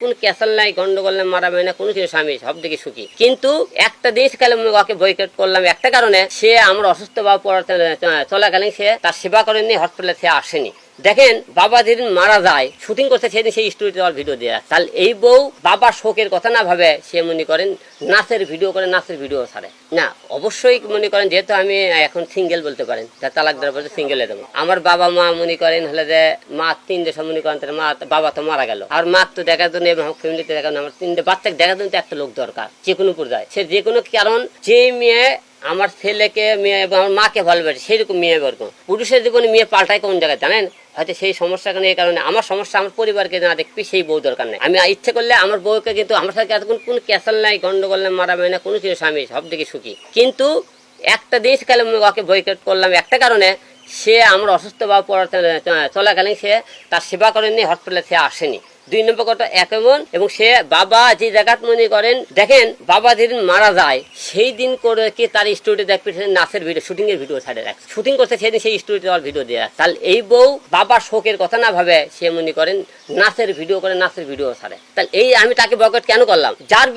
কোন ক্যাসাল নাই, গন্ডগোল নাই, মারামারি না, কোনো কিছু, স্বামী সব দিকে সুখী। কিন্তু একটা জিনিস কালে ওকে বয়কট করলাম একটা কারণে, সে আমার অসুস্থ বা চলাকালীন সে তার সেবা করেননি, হসপিটালে সে আসেনি। দেখেন বাবা যেদিন মারা যায়, শুটিং করতে সেদিন সেই স্টুডিওতে আমার ভিডিও দেওয়া, তাহলে এই বউ বাবার শোকের কথা না ভাবে সে মনে করেন নাচের ভিডিও করে, নাচের ভিডিও ছাড়ে না। অবশ্যই মনে করেন যেহেতু আমি এখন সিঙ্গেল বলতে পারেন, তালাক দেওয়ার পরে সিঙ্গেলে দেবো। আমার বাবা মা মনে করেন হলে যে মা 3 দেশ মনে করেন, মা বাবা তো মারা গেল, আর মা তো দেখার জন্য এবং ফ্যামিলিতে দেখার জন্য আমার 3 বাচ্চাকে দেখার জন্য একটা লোক দরকার, যে কোনো পর্যায়ে সে যে কোনো কারণ। যে মেয়ে আমার ছেলেকে মেয়ে এবং আমার মাকে ভালোবাসে সেরকম মেয়ে বরকম, পুরুষের জীবনে মেয়ে পাল্টায় কোন জায়গায় জানেন? হয়তো সেই সমস্যা কারণে, এই কারণে আমার সমস্যা আমার পরিবারকে না দেখবি, সেই বউ দরকার নেই। আমি ইচ্ছে করলে আমার বউকে, কিন্তু আমার সাথে এতক্ষণ কোনো ক্যাসাল নাই, গন্ডগোল নাই, মারামারি না, কোনো কিছু, স্বামী সব দিকে সুখী। কিন্তু একটা জিনিস কালে ওকে বয়কট করলাম একটা কারণে, সে আমার অসুস্থ বা চলাকালীন সে তার সেবা করেননি, হসপিটালে সে আসেনি। 2 নম্বর কথা এমন, এবং সে বাবা যে জায়গাত মনে করেন, দেখেন বাবা যেদিন মারা যায় সেই দিন করে কি তার স্টুডিও দেখবে নাচের ভিডিও, শুটিং এর ভিডিও ছাড়ে রাখছে, শুটিং করতে সেদিন সেই স্টুডিওতে আমার ভিডিও দেওয়া। তাহলে এই বউ বাবার শোকের কথা না ভাবে সে মনে করেন নাচের ভিডিও করে, নাচের ভিডিও ছাড়ে। তাহলে এই আমি তাকে বয়কট কেন করলাম? যার